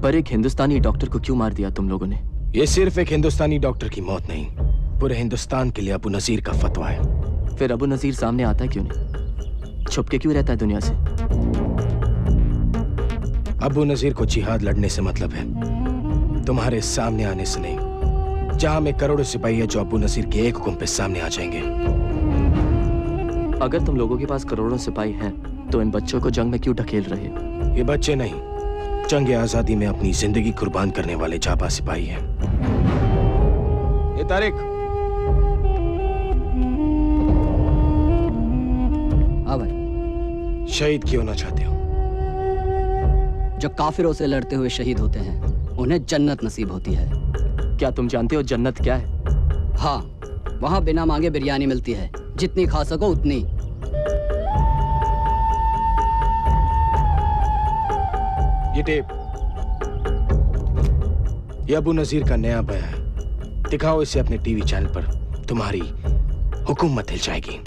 पर एक हिंदुस्तानी डॉक्टर को क्यों मार दिया तुम लोगों ने? ये सिर्फ एक हिंदुस्तानी डॉक्टर की मौत नहीं, पूरे हिंदुस्तान के लिए अबू नजीर का फतवा है। फिर अबू नजीर सामने आता है क्यों नहीं? छुप के क्यों रहता है दुनिया से? अबू नजीर को जिहाद लड़ने से मतलब है, तुम्हारे सामने आने से नहीं। जहां में करोड़ों सिपाही है जो अबू नजीर के एक हुक्म पे सामने आ जाएंगे। अगर तुम लोगों के पास करोड़ों सिपाही हैं, तो इन बच्चों को जंग में क्यों ढकेल रहे हो? ये बच्चे नहीं, जंग आजादी में अपनी जिंदगी कुर्बान करने वाले जाबाज सिपाही हैं। ये तारिक। हाँ भाई। शहीद क्यों ना चाहते हो? जो काफिरों से लड़ते हुए शहीद होते हैं, उन्हें जन्नत नसीब होती है। क्या तुम जानते हो जन्नत क्या है? हाँ, वहाँ बिना मांगे बिरयानी मिलती है, जितनी खा सको उतनी। ये टेप, ये अबू नजीर का नया बयान है। दिखाओ इसे अपने टीवी चैनल पर, तुम्हारी हुकूमत हिल जाएगी।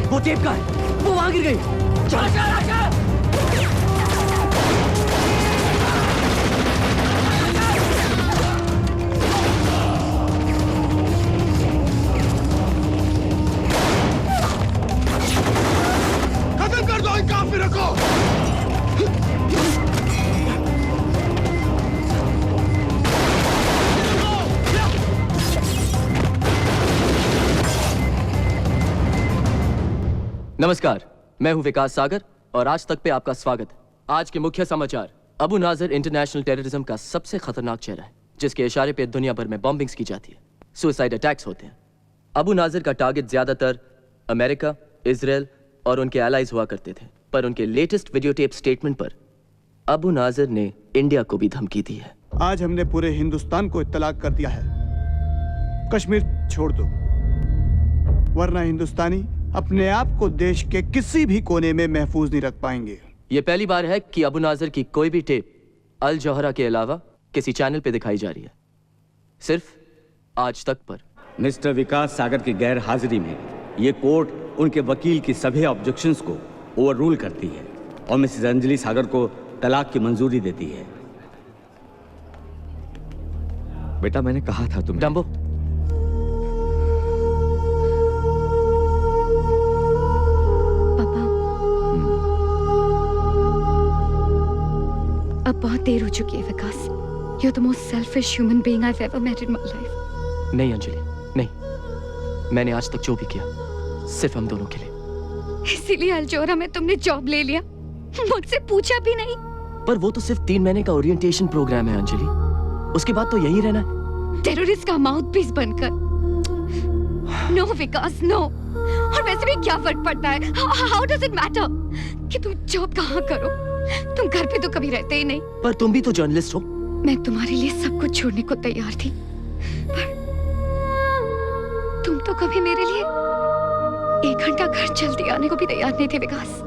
वो टेप का है, वो वहां गिर गई। चल चल चल। खत्म कर दो इन काफिरों को। नमस्कार, मैं हूं विकास सागर और आज तक पे आपका स्वागत है। आज के मुख्य समाचार। अबू नाजर इंटरनेशनल टेररिज्म का सबसे खतरनाक चेहरा है, जिसके इशारे पे दुनिया भर में बॉम्बिंग्स की जाती है, सुसाइड अटैक्स होते हैं। अबू नाजर का टारगेट ज्यादातर अमेरिका, इजराइल और उनके एलाइज हुआ करते थे, पर उनके लेटेस्ट वीडियो टेप स्टेटमेंट पर अबू नाजर ने इंडिया को भी धमकी दी है। आज हमने पूरे हिंदुस्तान को इत्तला कर दिया है, कश्मीर छोड़ दो, वरना हिंदुस्तानी अपने आप को देश के किसी भी कोने में महफूज नहीं रख पाएंगे। यह पहली बार है कि अबू नाजर की कोई भी टेप अल जौहरा के अलावा किसी चैनल पे दिखाई जा रही है, सिर्फ आज तक पर। मिस्टर विकास सागर की गैर हाजिरी में ये कोर्ट उनके वकील की सभी ऑब्जेक्शंस को ओवररूल करती है और मिसेस अंजलि सागर को तलाक की मंजूरी देती है। बेटा, मैंने कहा था तुम्हें। डंबो, अब बहुत देर हो चुकी है विकास। You're the most selfish human being I've ever met in my life. नहीं अंजलि, नहीं। मैंने आज तक जो भी किया सिर्फ हम दोनों के लिए। इसीलिए अल्जोरा में तुमने जॉब ले लिया, मुझसे पूछा भी नहीं। पर वो तो सिर्फ 3 महीने का ओरिएंटेशन प्रोग्राम है अंजलि, उसके बाद तो यही रहना है। टेररिस्ट का माउथपीस बनकर। नो विकास, नो। और वैसे भी क्या फर्क पड़ता है? How does it matter कि तुम जॉब कहाँ करो? तुम घर पे तो कभी रहते ही नहीं। पर तुम भी तो जर्नलिस्ट हो। मैं तुम्हारे लिए सब कुछ छोड़ने को तैयार थी, पर तुम तो कभी मेरे लिए 1 घंटा घर जल्दी आने को भी तैयार नहीं थे विकास।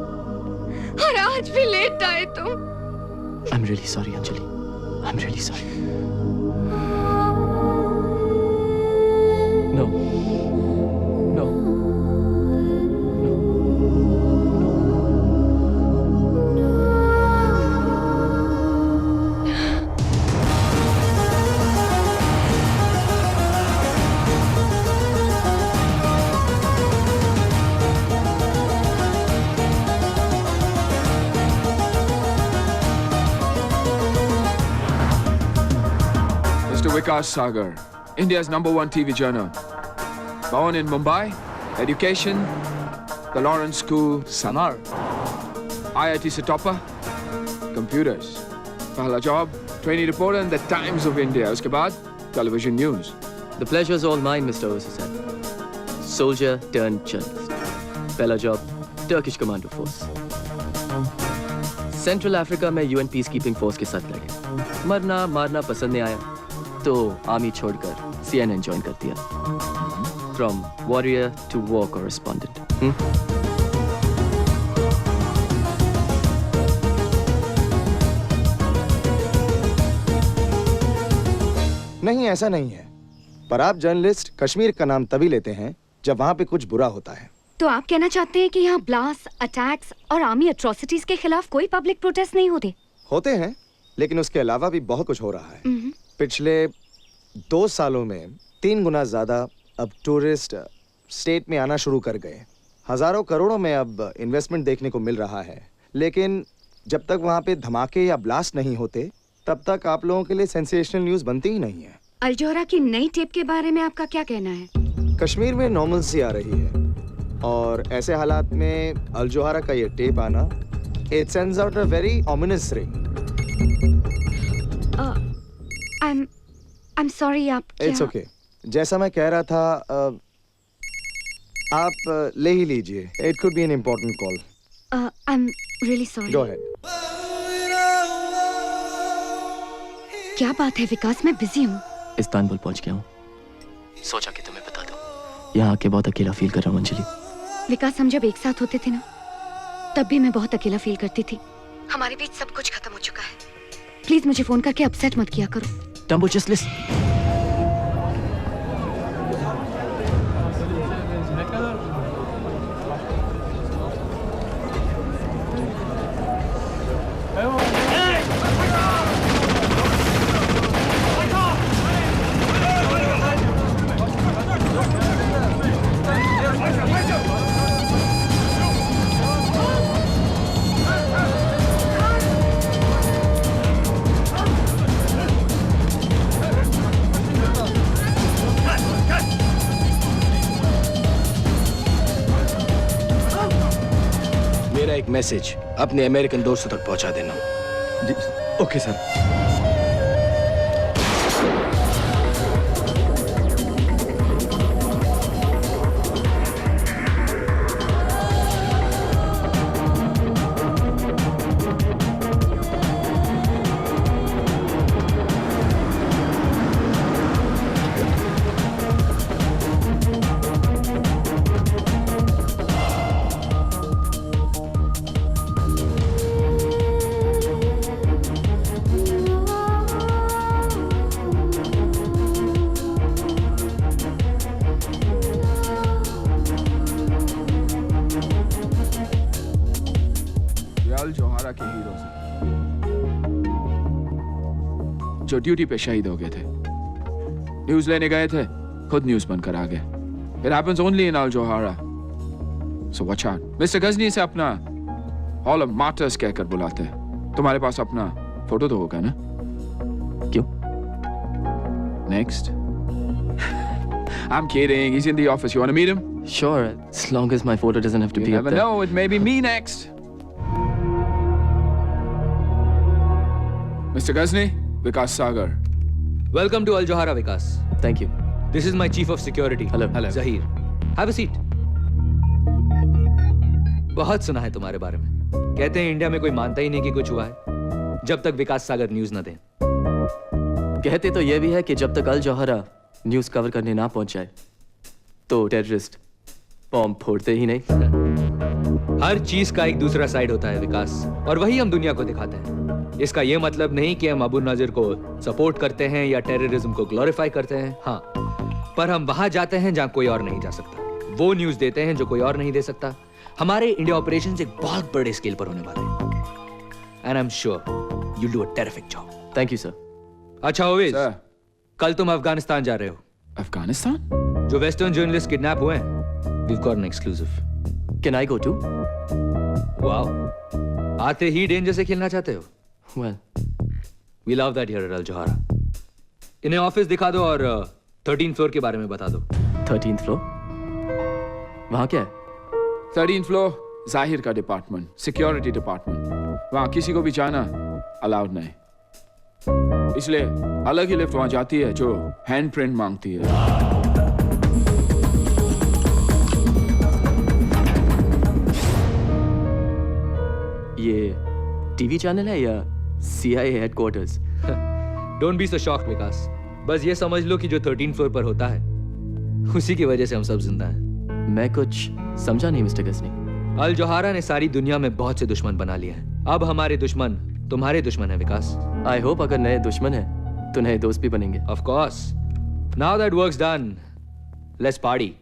और आज भी लेट आए तुम। I'm really sorry Anjali, I'm really sorry. No. No. Mr. Vikas Sagar, India's #1 TV journal. Born in Mumbai, education, the Lawrence School, Samar. IIT se topper, computers. Pehla job, trainee reporter in the Times of India. Uske baad, television news. The pleasure is all mine, Mr. Osasan. Soldier turned journalist. पहला job, Turkish Commando Force. Central Africa में UN peacekeeping force के साथ लड़े। मरना मारना पसंद नहीं आया, तो आर्मी छोड़कर CNN ज्वाइन कर दिया। From warrior to war correspondent. नहीं, ऐसा नहीं है, पर आप जर्नलिस्ट कश्मीर का नाम तभी लेते हैं जब वहाँ पे कुछ बुरा होता है। तो आप कहना चाहते हैं कि यहाँ ब्लास्ट, अटैक्स और आर्मी एट्रोसिटीज के खिलाफ कोई पब्लिक प्रोटेस्ट नहीं होते? होते हैं, लेकिन उसके अलावा भी बहुत कुछ हो रहा है। पिछले 2 सालों में 3 गुना ज्यादा अब टूरिस्ट स्टेट में आना शुरू कर गए। हजारों करोड़ों में अब इन्वेस्टमेंट देखने को मिल रहा है, लेकिन जब तक वहाँ पे धमाके या ब्लास्ट नहीं होते तब तक आप लोगों के लिए सेंसेशनल न्यूज़ बनती ही नहीं है। अल जोहरा की नई टेप के बारे में आपका क्या कहना है? कश्मीर में नॉर्मलसी आ रही है और ऐसे हालात में अल जोहरा का ये टेप आना, it sends out a very ominous ring. I'm sorry, आप इट्स ओके। जैसा मैं कह रहा था, आप ले ही लीजिए। It could be an important call. I'm really sorry. Go ahead. क्या बात है विकास, मैं बिजी हूँ। इस्तांबुल पहुंच गया हूँ, सोचा कि तुम्हें बता दूं। यहाँ आके बहुत अकेला फील कर रहा हूँ अंजलि। विकास, हम जब एक साथ होते थे ना, तब भी मैं बहुत अकेला फील करती थी। हमारे बीच सब कुछ खत्म हो चुका है। प्लीज मुझे फोन करके अपसेट मत किया करो। टम्बो, जस्ट लिसन। मेरा एक मैसेज अपने अमेरिकन दोस्तों तक पहुंचा देना। जी ओके सर। अल जोहरा के हीरो जो ड्यूटी पे शहीद हो गए थे, न्यूज लेने गए थे, खुद न्यूज बनकर आ गए। It happens only in Al Johara. So watch out. Mister Ghajini से अपना हॉल ऑफ मार्टर्स कहकर बुलाते हैं। तुम्हारे पास अपना फोटो तो होगा ना? क्यों? Next. I'm kidding. He's in the office. You want to meet him? Sure, as long as my photo doesn't have to You be up never there. know. It may be me next. Mr. Ghazni, Vikas Sagar. Welcome to Al Johara, Vikas. Thank you. This is my chief of security. Hello. Zahir. Have a seat. बहुत सुना है तुम्हारे बारे में। कहते हैं India में कोई मानता ही नहीं कि कुछ हुआ है जब तक विकास सागर न्यूज न दें। कहते तो ये भी है कि जब तक अल जोहरा न्यूज कवर करने ना पहुंच जाए तो टेररिस्ट बॉम्ब फोड़ते ही नहीं। हर चीज का एक दूसरा साइड होता है विकास, और वही हम दुनिया को दिखाते हैं। इसका ये मतलब नहीं कि हम अबू नाजिर को सपोर्ट करते हैं या टेररिज्म को ग्लोरीफाई करते हैं। हाँ, पर हम वहां जाते हैं जहां कोई और नहीं जा सकता। वो न्यूज देते हैं जो कोई और नहीं दे सकता। हमारे इंडिया ऑपरेशन एक बहुत बड़े स्केल पर होने वाले हैं। And I am sure you do a terrific job. Thank you sir. अच्छा ओवेज, Sir. कल तुम अफगानिस्तान जा रहे हो। Afghanistan? जो वेस्टर्न जर्नलिस्ट किडनैप हुए हैं, we've got an exclusive. Can I go too? Wow, आते ही डेंजर से खेलना चाहते हो? Well, We love that here at Al Johara. इन्हें ऑफिस दिखा दो और 13th फ्लोर के बारे में बता दो। 13th floor? वहाँ क्या है? 13th floor, जाहिर का डिपार्टमेंट, सिक्योरिटी डिपार्टमेंट। वहाँ किसी को भी जाना अलाउड नहीं, इसलिए अलग ही लिफ्ट वहाँ जाती है जो हैंड प्रिंट मांगती है। ये टीवी चैनल है या CIA headquarters? Don't be so shocked Vikas, बस ये समझ लो कि जो 13th फ्लोर पर होता है उसी की वजह से हम सब जिंदा हैं। मैं कुछ समझा नहीं मिस्टर गजनी। अल जोहारा ने सारी दुनिया में बहुत से दुश्मन बना लिए हैं। अब हमारे दुश्मन तुम्हारे दुश्मन है विकास। आई होप अगर नए दुश्मन है तो नए दोस्त भी बनेंगे। Of course, now that works done, let's party.